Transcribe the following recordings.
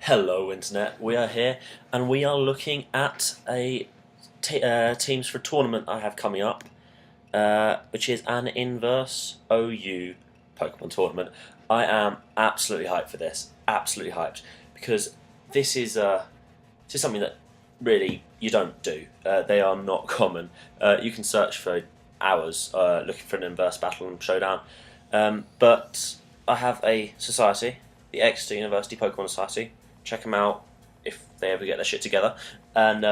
Hello Internet, we are here and we are looking at teams for a tournament I have coming up, which is an inverse OU Pokemon tournament. I am absolutely hyped for this, absolutely hyped, because this is something that really you don't do. They are not common. You can search for hours looking for an inverse battle and showdown, but I have a society, the Exeter University Pokemon Society. Check them out if they ever get their shit together. And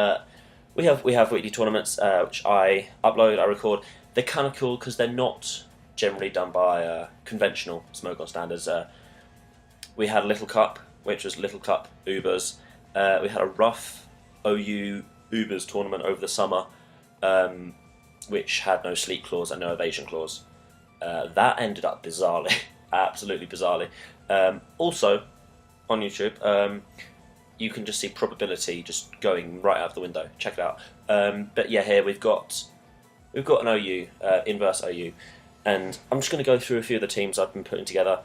we have weekly tournaments which I upload, I record. They're kind of cool because they're not generally done by conventional Smogon standards. We had a Little Cup, which was Little Cup Ubers. We had a rough OU Ubers tournament over the summer, which had no sleep clause and no evasion clause. That ended up bizarrely, absolutely bizarrely. Also, on YouTube, you can just see probability just going right out the window. Check it out. But yeah, here we've got an OU, inverse OU, and I'm just going to go through a few of the teams I've been putting together,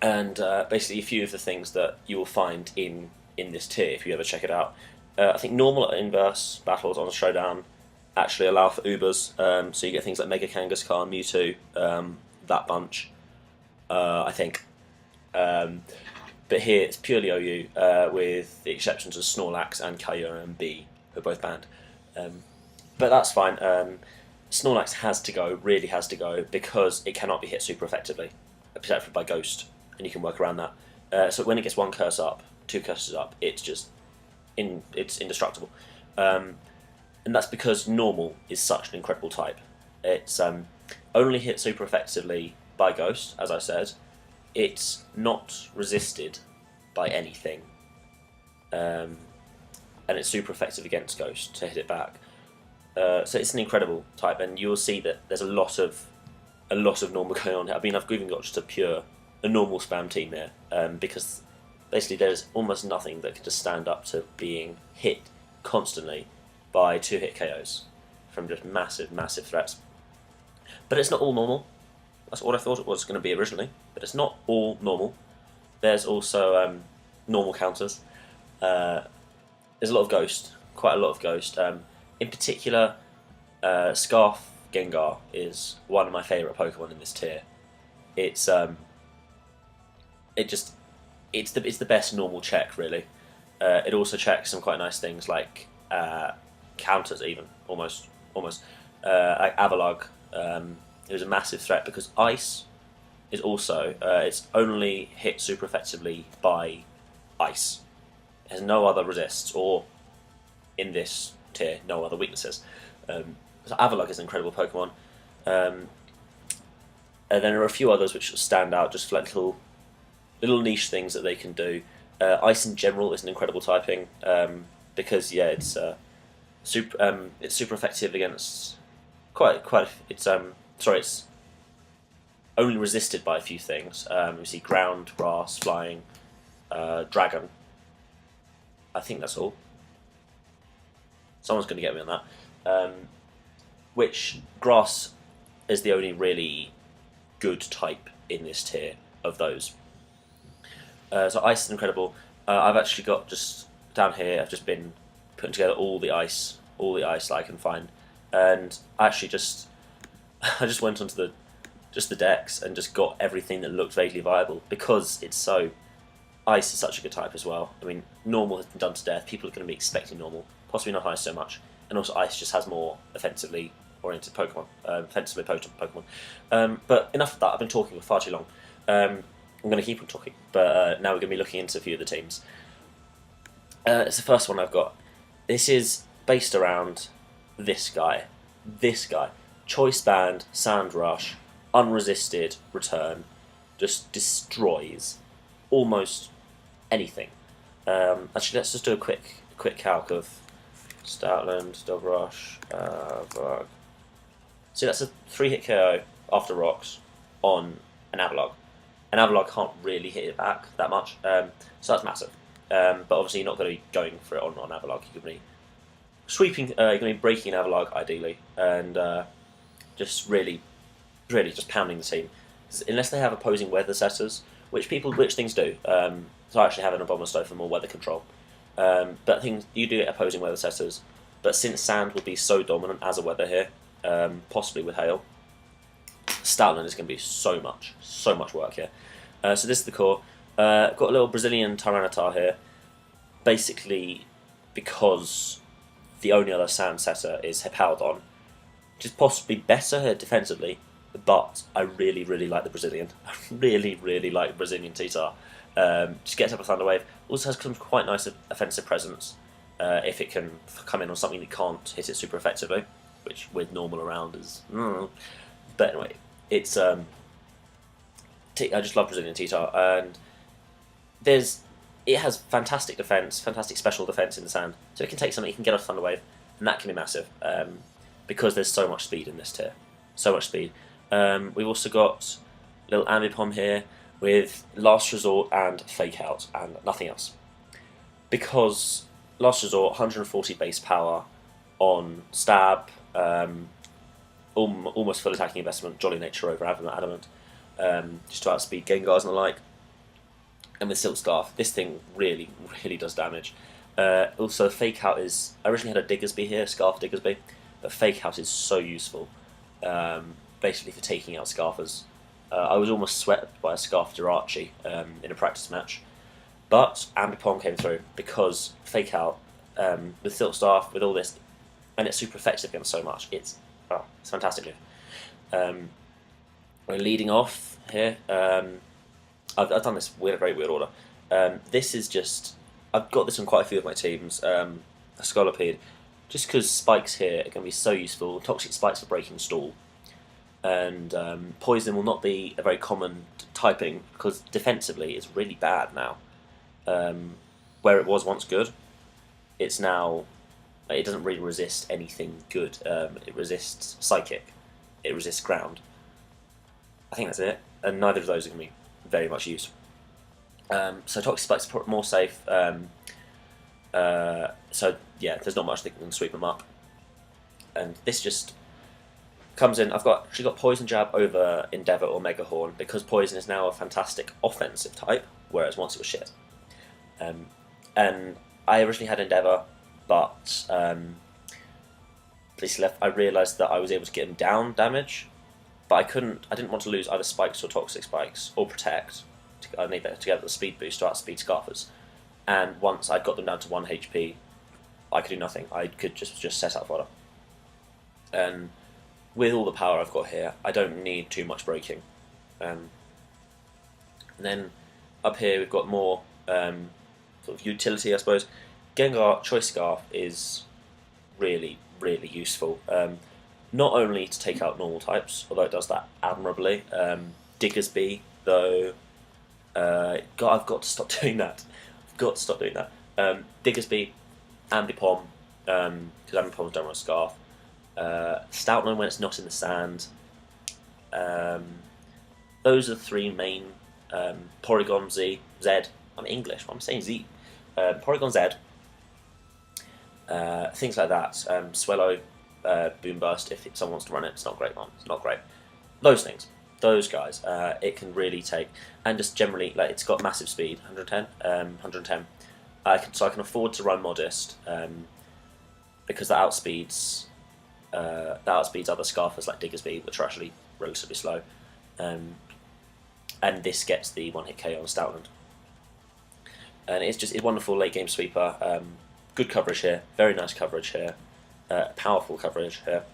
and basically a few of the things that you will find in this tier if you ever check it out. I think normal inverse battles on a showdown actually allow for Ubers, so you get things like Mega Kangaskhan, Mewtwo, that bunch. I think. But here it's purely OU, with the exceptions of Snorlax and Kyurem and B, who are both banned. But that's fine. Snorlax has to go, really has to go, because it cannot be hit super effectively, except by Ghost, and you can work around that. So when it gets one curse up, two curses up, it's just it's indestructible. And that's because Normal is such an incredible type. It's only hit super effectively by Ghost, as I said. It's not resisted by anything, and it's super effective against Ghost to hit it back. So it's an incredible type, and you'll see that there's a lot of normal going on here. I mean, I've even got just a normal spam team here, because basically there's almost nothing that can just stand up to being hit constantly by 2-hit KOs from just massive threats. But it's not all normal. That's what I thought it was going to be originally, but it's not all normal. There's also normal counters. There's a lot of Ghost, quite a lot of Ghost. In particular, Scarf Gengar is one of my favourite Pokemon in this tier. It's the best normal check, really. It also checks some quite nice things like counters, even almost like Avalugg. It was a massive threat because Ice is also it's only hit super effectively by Ice. It has no other resists, or in this tier, no other weaknesses. So Avalugg is an incredible Pokemon. And then there are a few others which stand out just for like little niche things that they can do. Ice in general is an incredible typing, because yeah, it's super effective against it's only resisted by a few things. We see ground, grass, flying, dragon. I think that's all. Someone's going to get me on that. Which grass is the only really good type in this tier of those. So ice is incredible. I've actually got just down here. I've just been putting together all the ice that I can find, and I just went onto the decks and just got everything that looked vaguely viable, because ice is such a good type as well. I mean, normal has been done to death. People are going to be expecting normal, possibly not ice so much, and also ice just has more offensively oriented Pokemon, offensively potent Pokemon. But enough of that. I've been talking for far too long. I'm going to keep on talking, but now we're going to be looking into a few of the teams. It's the first one I've got. This is based around this guy. Choice Band, Sand Rush, unresisted return, just destroys almost anything. Actually, let's just do a quick calc of Stoutland, Dog Rush, Bug. See, that's a 3-hit KO after rocks on an Avalugg. An Avalugg can't really hit it back that much, so that's massive. But obviously, you're not going to be going for it on Avalugg. You're going to be sweeping, you're going to be breaking an Avalugg ideally, and just really just pounding the team. Unless they have opposing weather setters, which things do. So I actually have an Abomasnow for more weather control. But things you do get opposing weather setters. But since sand will be so dominant as a weather here, possibly with hail, Stoutland is going to be so much work here. So this is the core. Got a little Brazilian Tyranitar here, basically because the only other sand setter is Hippowdon, which is possibly better defensively, but I really like the Brazilian. I really like Brazilian T-Tar. Just gets up a Thunder Wave. Also has some quite nice offensive presence if it can come in on something that can't hit it super effectively, which with normal around is. But anyway, it's I just love Brazilian T-Tar, and it has fantastic defense, fantastic special defense in the sand, so it can take something, it can get off Thunder Wave, and that can be massive because there's so much speed in this tier, so much speed. We've also got little Ambipom here with Last Resort and Fake Out and nothing else, because Last Resort 140 base power on stab, almost full attacking investment, Jolly Nature over Adamant, just to outspeed Gengars and the like. And with Silk Scarf, this thing really does damage. Also, Fake Out is... I originally had a Diggersby here, Scarf Diggersby, but Fake Out is so useful, basically for taking out Scarfers. I was almost swept by a Scarf Jirachi in a practice match, but Ambipom came through because Fake Out, with Silk Scarf, with all this, and it's super effective against so much. It's fantastic. We're leading off here. I've done this in a very weird order. This is just... I've got this on quite a few of my teams. A Scolipede. Just because spikes here are going to be so useful. Toxic spikes for breaking stall. And poison will not be a very common typing because defensively it's really bad now. Where it was once good, it's now... It doesn't really resist anything good. It resists Psychic. It resists Ground. I think that's it. And neither of those are going to be very much used. So Toxic Spike's more safe. So yeah, there's not much that can sweep them up. And this just comes in. I've actually got Poison Jab over Endeavour or Mega Horn because Poison is now a fantastic offensive type, whereas once it was shit. And I originally had Endeavour, but I realised that I was able to get him down damage. But I didn't want to lose either Spikes or Toxic Spikes, or Protect. I need that to get the speed boost to outspeed Scarfers. And once I'd got them down to 1 HP, I could do nothing. I could just set out fodder. And with all the power I've got here, I don't need too much breaking. And then up here we've got more sort of utility, I suppose. Gengar Choice Scarf is really useful. Not only to take out normal types, although it does that admirably. Diggersby, though, I've got to stop doing that. Diggersby, Ambipom, because Ambipoms don't run Scarf. Stoutland when it's not in the sand. Those are the three main. Porygon Z. I'm English. I'm saying Z. Porygon Z. Things like that. Swellow. Boom Burst, if someone wants to run it, it's not great, man. It's not great. Those things, those guys, it can really take, and just generally, like, it's got massive speed, 110. So I can afford to run Modest because that outspeeds other Scarfers like Diggersby, which are actually relatively slow, and this gets the one-hit KO on Stoutland, and it's a wonderful late game sweeper. Good coverage here, very nice coverage here. Powerful coverage here,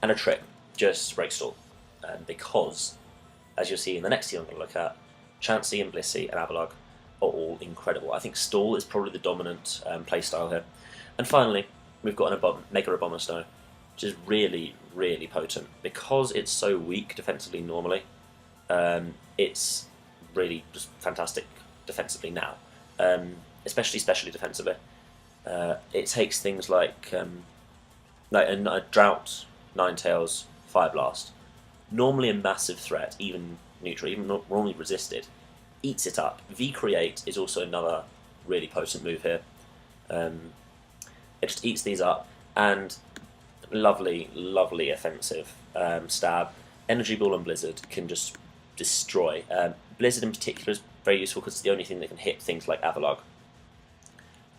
and a trick, just break stall, because, as you'll see in the next team I'm going to look at, Chansey and Blissey and Avalugg are all incredible. I think stall is probably the dominant playstyle here. And finally, we've got an Mega Abomasnow, which is really potent. Because it's so weak defensively normally, it's really just fantastic defensively now, especially defensively. It takes things like a Drought, Ninetales, Fire Blast, normally a massive threat, even neutral, even normally resisted, eats it up. V-Create is also another really potent move here. It just eats these up, and lovely offensive stab. Energy Ball and Blizzard can just destroy. Blizzard in particular is very useful because it's the only thing that can hit things like Avalog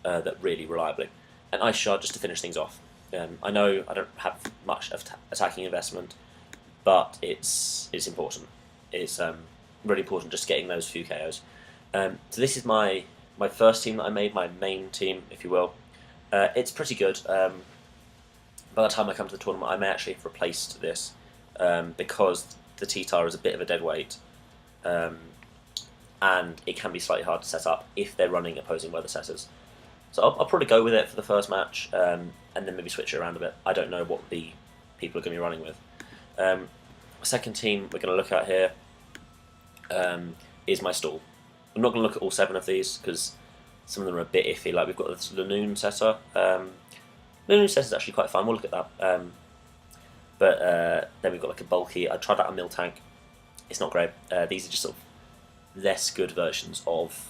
that really reliably. And Ice Shard just to finish things off. I know I don't have much of attacking investment, but it's important. It's really important just getting those few KOs. So this is my first team that I made, my main team, if you will. It's pretty good. By the time I come to the tournament, I may actually have replaced this because the T-Tar is a bit of a dead weight, and it can be slightly hard to set up if they're running opposing weather setters. So I'll probably go with it for the first match, and then maybe switch it around a bit. I don't know what the people are going to be running with. Second team we're going to look at here is my stall. I'm not going to look at all 7 of these because some of them are a bit iffy. Like we've got this Lanoon setter. Lanoon setter is actually quite fun. We'll look at that. But then we've got like a bulky. I tried out a mill tank. It's not great. These are just sort of less good versions of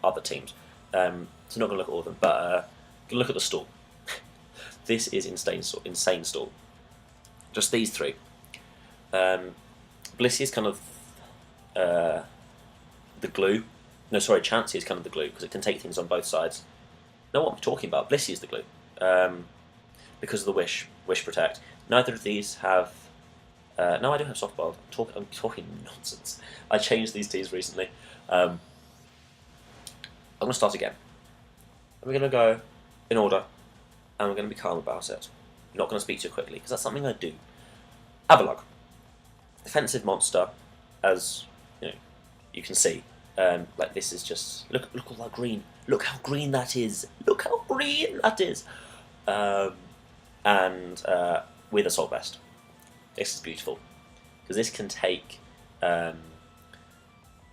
other teams. So not going to look at all of them, but going to look at the stall. This is insane stall. Just these 3. Blissey is kind of the glue. No, sorry, Chansey is kind of the glue because it can take things on both sides. Know what I'm talking about? Blissey is the glue because of the Wish Protect. Neither of these have. No, I do have soft boiled. I'm talking nonsense. I changed these teas recently. I'm going to start again. We're going to go in order, and we're going to be calm about it. I'm not going to speak too quickly because that's something I do. Avalog, defensive monster, as you can see. Like this is just look all that green. Look how green that is. Look how green that is. And with Assault Vest, this is beautiful because this can take a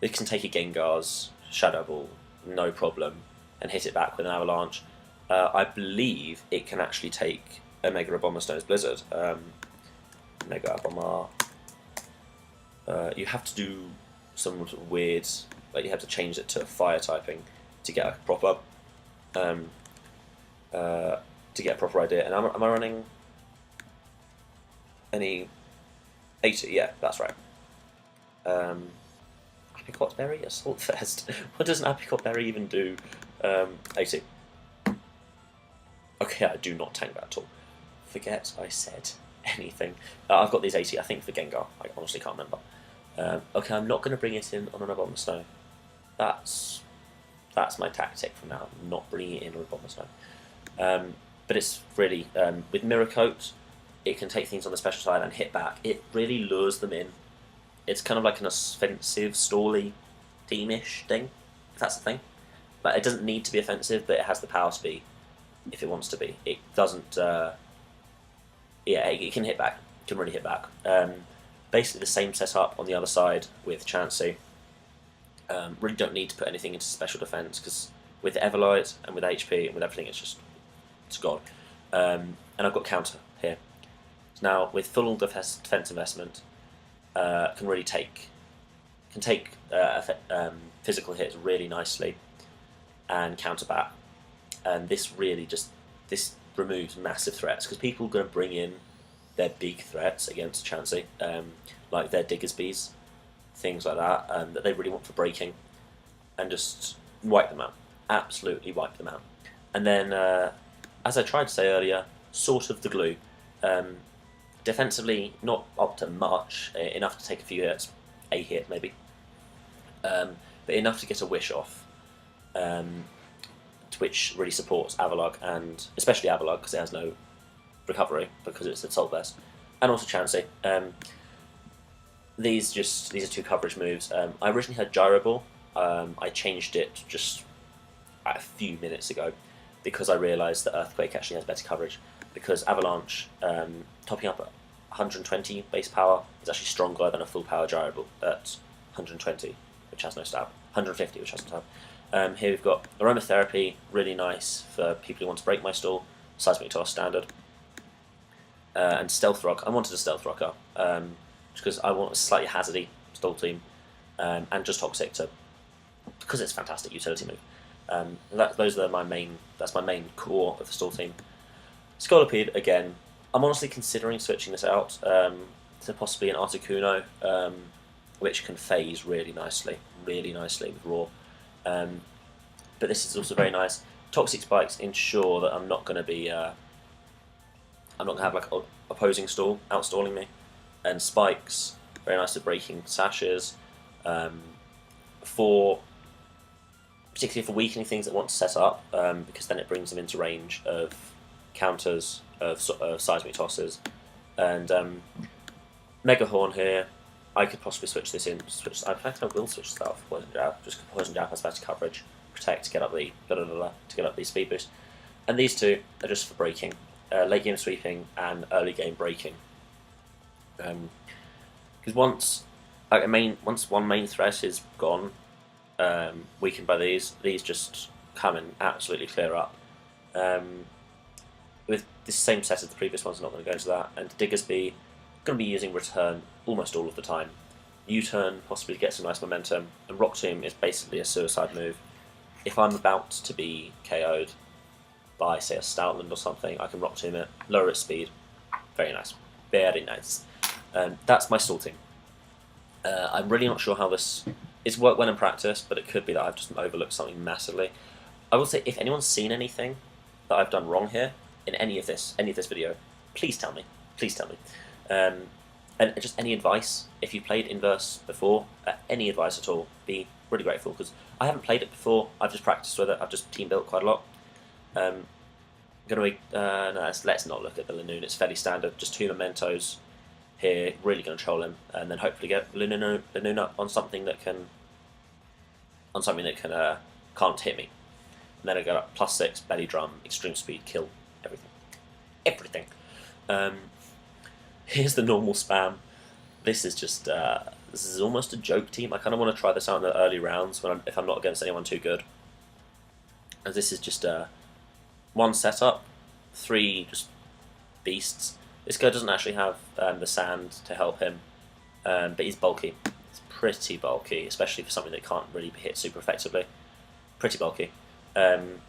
Gengar's Shadow Ball, no problem, and hit it back with an Avalanche. I believe it can actually take a Mega Abomasnows Blizzard. Mega Abomar. You have to do some sort of weird, like you have to change it to fire typing to get a proper idea. And am I running any 80? Yeah, that's right. Apricot Berry Assault Vest. What does an Apricot Berry even do? 80. Okay, I do not tank that at all. Forget I said anything. I've got these 80, I think, for Gengar. I honestly can't remember. Okay, I'm not going to bring it in on an Abomasnow. That's my tactic from now. I'm not bringing it in on an Abomasnow. But it's really, with Mirror Coat, it can take things on the special side and hit back. It really lures them in. It's kind of like an offensive, stally, teamish thing, if that's the thing. But it doesn't need to be offensive, but it has the power to be, if it wants to be. It doesn't, yeah, it can hit back. It can really hit back. Basically the same setup on the other side with Chansey. Really don't need to put anything into special defense because with Everlight and with HP and with everything, it's gone. And I've got counter here. So now with full defense investment, can take physical hits really nicely and counter back. And this really this removes massive threats because people are going to bring in their big threats against Chansey, like their Diggersbys, things like that, that they really want for breaking, and just wipe them out. Absolutely wipe them out. And then, as I tried to say earlier, sort of the glue. Defensively, not up to much, enough to take a few hits, a hit maybe, but enough to get a wish off, which really supports Avalog, and especially Avalog because it has no recovery because it's Assault Vest, and also Chansey. These are 2 coverage moves. I originally had Gyro Ball. I changed it just a few minutes ago because I realised that Earthquake actually has better coverage because Avalanche, topping up at 120 base power, is actually stronger than a full power Gyro Ball at 120, which has no stab. 150, which has no stab. Here we've got Aromatherapy, really nice for people who want to break my stall. Seismic Toss, standard. And Stealth Rock. I wanted a Stealth Rocker because I want a slightly hazardy stall team, and just Toxic because it's a fantastic utility move. That's my main core of the stall team. Scolipede again. I'm honestly considering switching this out to possibly an Articuno, which can phase really nicely. really nicely with Raw. But this is also very nice. Toxic Spikes ensure that I'm not going to be, I'm not going to have like opposing outstalling me. And Spikes, very nice at breaking sashes, particularly for weakening things that want to set up, because then it brings them into range of counters, of seismic tosses. And Mega Horn here, I could possibly switch this in. In fact, I will switch this out for Poison Jab. Just Poison Jab has better coverage, protect to get up the to get up the speed boost. And these two are just for breaking, late game sweeping and early game breaking. Because once one main threat is gone, weakened by these just come and absolutely clear up. With this same set as the previous ones, I'm not going to go into that. And Diggersby, going to be using Return almost all of the time. U-turn possibly get some nice momentum, and Rock Tomb is basically a suicide move. If I'm about to be KO'd by, say, a Stoutland or something, I can Rock Tomb it, lower its speed. Very nice. Very nice. That's my stall team. I'm really not sure how this... It's worked well in practice, but it could be that I've just overlooked something massively. I will say, if anyone's seen anything that I've done wrong here, in any of this video, please tell me. Please tell me. And just any advice, if you played Inverse before, any advice at all, be really grateful, because I haven't played it before, I've just practiced with it, I've just team built quite a lot. No, let's not look at the Lanoon, it's fairly standard, just 2 Mementos here, really going to troll him, and then hopefully get Lanoon up on something that can, can't hit me. And then I go up +6, belly drum, extreme speed, kill, everything. Here's the normal spam. This is just this is almost a joke team. I kind of want to try this out in the early rounds if I'm not against anyone too good. As this is just one setup, 3 just beasts. This guy doesn't actually have the sand to help him, but he's bulky. He's pretty bulky, especially for something that can't really hit super effectively. Pretty bulky, and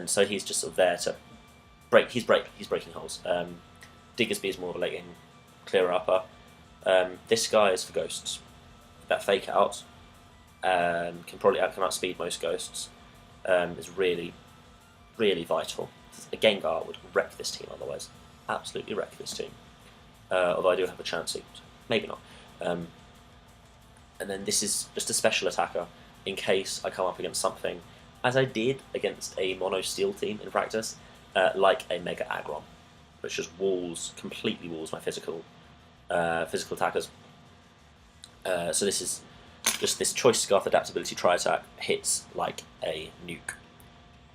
so he's just sort of there to break. He's breaking holes. Diggersby is more of a late game clearer upper. This guy is for ghosts. That fake out can outspeed most ghosts. Is really, really vital. A Gengar would wreck this team otherwise. Absolutely wreck this team. Although I do have a chance to, maybe not. And then this is just a special attacker in case I come up against something, as I did against a mono steel team in practice, like a Mega Aggron, which just completely walls my physical attackers. So this is just this Choice Scarf Adaptability Tri-Attack hits like a nuke.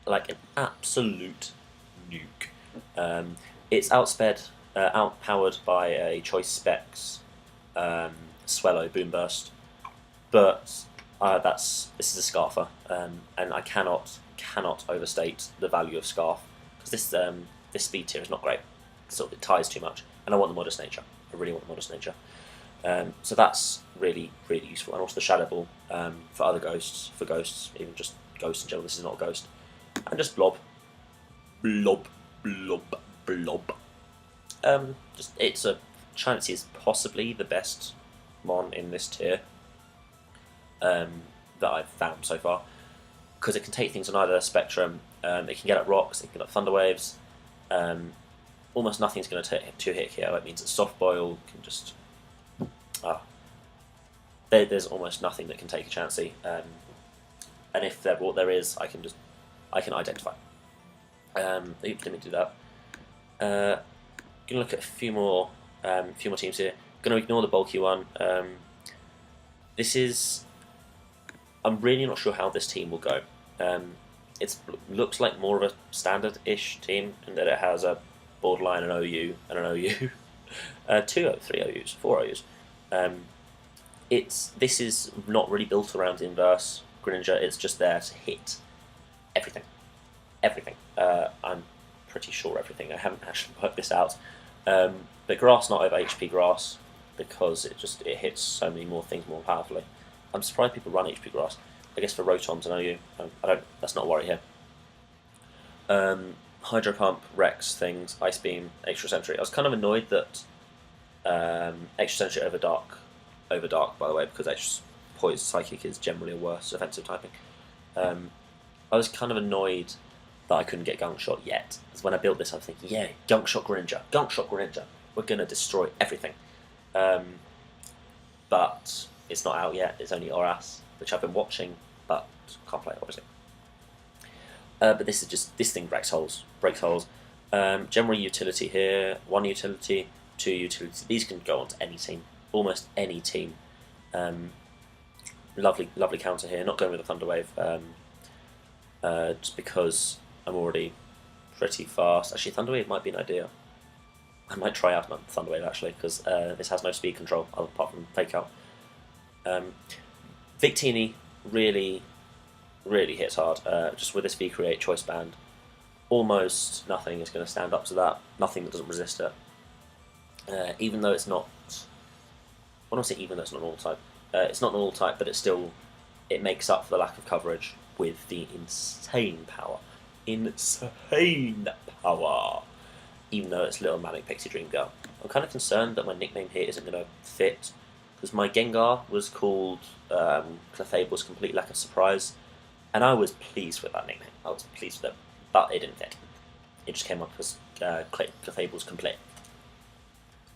Like an absolute nuke. It's outpowered by a Choice Specs Swellow Boom Burst, but this is a Scarfer, and I cannot overstate the value of Scarf, because this speed tier is not great. It ties too much, and I want the Modest Nature. I really want the Modest Nature. So that's really, really useful, and also the Shadow Ball for other ghosts, even just ghosts in general. This is not a ghost, and just blob. It's Chansey is possibly the best mon in this tier that I've found so far, because it can take things on either spectrum. It can get up rocks, it can get up thunder waves. Almost nothing's going to hit here. It means that Soft Boil can just... there's almost nothing that can take a Chansey, and if there is, I can identify. Let me do that. Gonna look at a few more teams here. Gonna ignore the bulky one. I'm really not sure how this team will go. It looks like more of a standard-ish team, in that it has a borderline, an OU, and an OU. 3 OUs, 4 OUs. This is not really built around Inverse Greninja, it's just there to hit everything. I'm pretty sure everything. I haven't actually worked this out. But Grass not over HP Grass, because it hits so many more things more powerfully. I'm surprised people run HP Grass. I guess for Rotons and OU, that's not a worry here. Hydro Pump, Rex things, Ice Beam, Extra Sentry. I was kind of annoyed that Extra Sentry over Dark, by the way, because Poison Psychic is generally a worse offensive typing. I was kind of annoyed that I couldn't get Gunk Shot yet. Because when I built this, I was thinking, yeah, Gunk Shot Greninja, Gunk Shot Greninja. We're going to destroy everything. But it's not out yet. It's only Oras, which I've been watching, but can't play it, obviously. But this thing breaks holes. General utility here, 1 utility, 2 utility. These can go onto any team, almost any team. Lovely counter here. Not going with the Thunder Wave, just because I'm already pretty fast. Actually, Thunder Wave might be an idea. I might try out Thunder Wave actually, because this has no speed control apart from Fake Out. Victini really hits hard. Just with this V-Create Choice Band, almost nothing is going to stand up to that. Nothing that doesn't resist it. Even though it's not... When I say even though it's not an all-type, it's not an all-type, but it makes up for the lack of coverage with the insane power. Insane power! Even though it's Little Manic Pixie Dream Girl. I'm kind of concerned that my nickname here isn't going to fit, because my Gengar was called Clefable's Complete Lack of Surprise, and I was pleased with that nickname. I was pleased with it, but it didn't fit. It just came up as Clefable's Complete.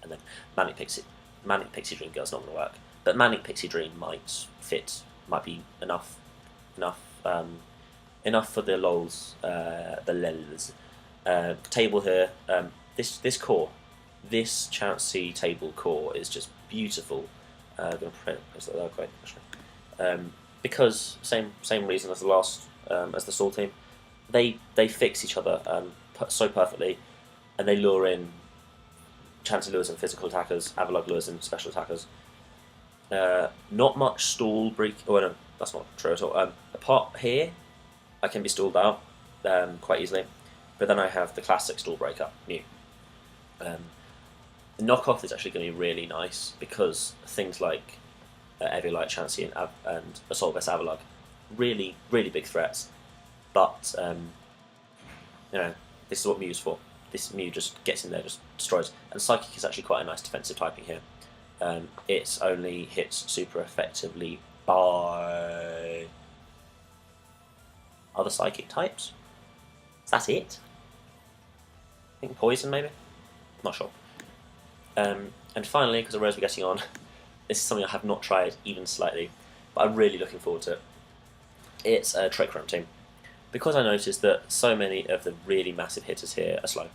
And then Manic Pixie Dream Girl's not going to work. But Manic Pixie Dream might fit, might be enough for the lols, the lels. Table here, this core, this Chansey table core is just beautiful. I'm going to press that there quick, actually. Because same reason as the last, as the Soul team, they fix each other so perfectly, and they lure in Chansey lures and physical attackers, Avalugg lures and special attackers. Not much stall break. Oh no, that's not true at all. Apart here, I can be stalled out quite easily. But then I have the classic stall breaker, Mew. The knockoff is actually going to be really nice because things like Eviolite, Chansey, and Assault vs Avalugg, really big threats. But this is what Mew's for. This Mew just gets in there, just destroys. And Psychic is actually quite a nice defensive typing here. It only hits super effectively by other Psychic types. Is that it? I think Poison, maybe? Not sure. And finally, because I realize we're getting on, this is something I have not tried even slightly, but I'm really looking forward to it. It's a Trick Room team. Because I noticed that so many of the really massive hitters here are slow,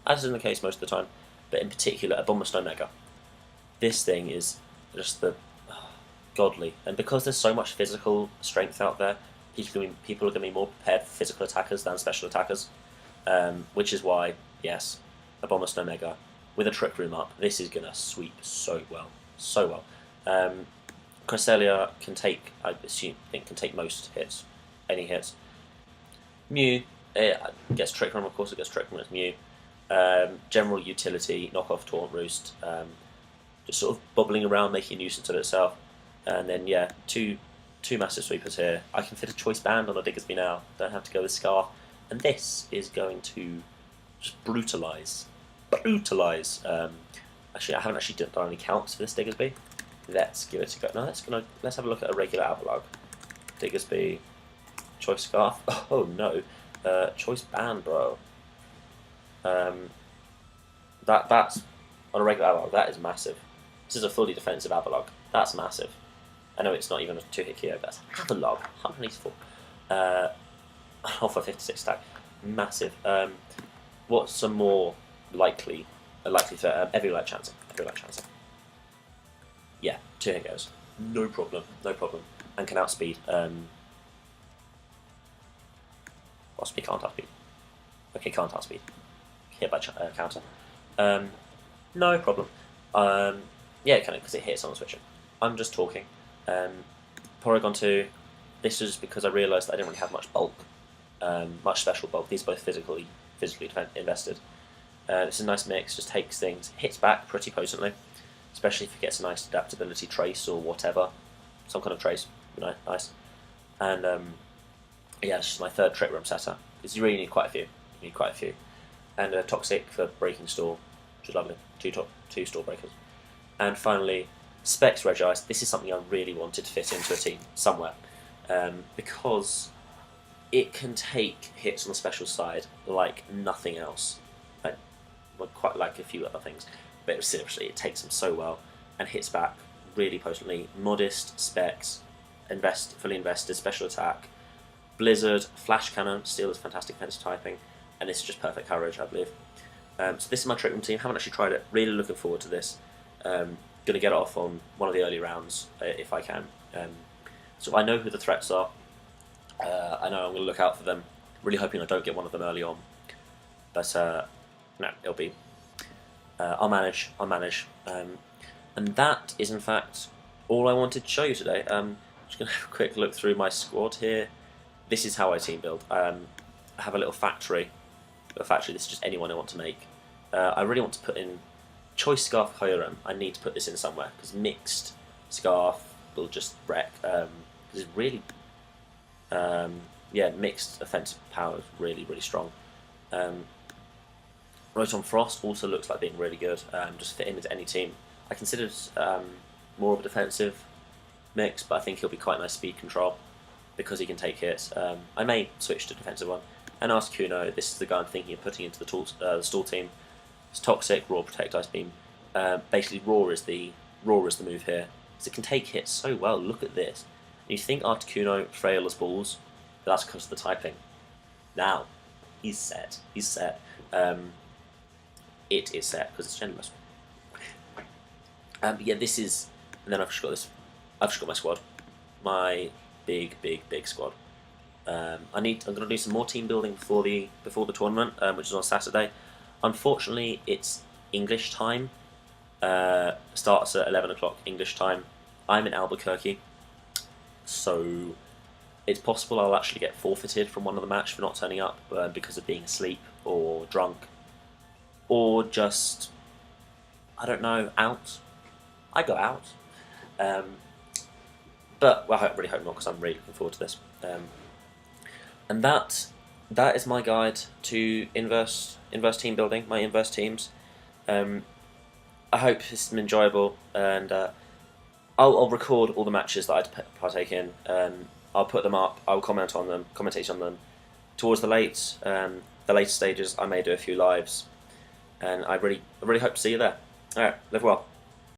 as is the case most of the time, but in particular a Bomberstone Mega. This thing is just godly, and because there's so much physical strength out there, people are going to be more prepared for physical attackers than special attackers, which is why, yes, a Bomberstone Mega with a Trick Room up, this is going to sweep so well. Cresselia can take, I think, can take most hits, any hits. Mew, it gets Trick Room, of course it gets Trick Room as Mew. General utility, knockoff Taunt Roost, just sort of bubbling around, making a nuisance of itself. And then, yeah, two massive sweepers here. I can fit a Choice Band on a Diggersby now, don't have to go with Scarf. And this is going to just brutalise. Actually, I haven't actually done any counts for this Diggersby. Let's give it a go. No, let's have a look at a regular Avalugg. Diggersby, Choice Scarf. Oh no, Choice Band, bro. That's on a regular Avalugg. That is massive. This is a fully defensive Avalugg. That's massive. I know it's not even a 2-hit KO. That's Avalugg. 184. Off a 56 stack. Massive. What's some more likely threat? Eviolite Chansey. Yeah, 2-hit KOs. No problem. And can outspeed. Possibly can't outspeed. Okay, can't outspeed. Hit by counter. No problem. Yeah, it can, because it hits on the switcher. I'm just talking. Porygon 2, this is because I realised that I didn't really have much bulk, much special bulk. These are both physically invested. It's a nice mix, just takes things, hits back pretty potently, especially if it gets a nice adaptability trace or whatever, some kind of trace, nice. And yeah, it's just my third Trick Room setter, because you really need quite a few. And Toxic for breaking stall, which is lovely, two stall breakers. And finally, Specs Regice, this is something I really wanted to fit into a team somewhere, because it can take hits on the special side like nothing else. Well, quite like a few other things, but seriously, it takes them so well and hits back really potently. Modest specs, fully invested, special attack, blizzard, flash cannon, steel is fantastic defensive typing, and this is just perfect coverage, I believe. So this is my trick room team. Haven't actually tried it. Really looking forward to this. Going to get it off on one of the early rounds if I can. So I know who the threats are. I know I'm going to look out for them. Really hoping I don't get one of them early on. But no, it'll be. I'll manage. And that is in fact all I wanted to show you today. I'm just going to have a quick look through my squad here. This is how I team build. I have a little factory. This is just anyone I want to make. I really want to put in Choice Scarf Hiram. I need to put this in somewhere because mixed Scarf will just wreck. Because it's really, mixed offensive power is really strong. Rotom Frost also looks like being really good. Just fit him into any team. I considered more of a defensive mix, but I think he'll be quite nice speed control because he can take hits. I may switch to defensive one. And Articuno, this is the guy I'm thinking of putting into the stall team. It's Toxic, Raw, Protect, Ice Beam. Basically, Raw is the move here. So it can take hits so well. Look at this. And you think Articuno frail as balls, but that's because of the typing. Now, he's set. It is set because it's generous. But yeah, this is. And then I've just got this. I've just got my squad. My big squad. I'm going to do some more team building before the tournament, which is on Saturday. Unfortunately, it's English time. Starts at 11 o'clock English time. I'm in Albuquerque, so it's possible I'll actually get forfeited from one of the match for not turning up because of being asleep or drunk, or just, I don't know, out. I got out. But well, I really hope not because I'm really looking forward to this. And that is my guide to inverse team building, my inverse teams. I hope this has been enjoyable, and I'll record all the matches that I partake in. I'll put them up. I'll commentate on them. Towards the later stages, I may do a few lives, and I really hope to see you there. All right, live well.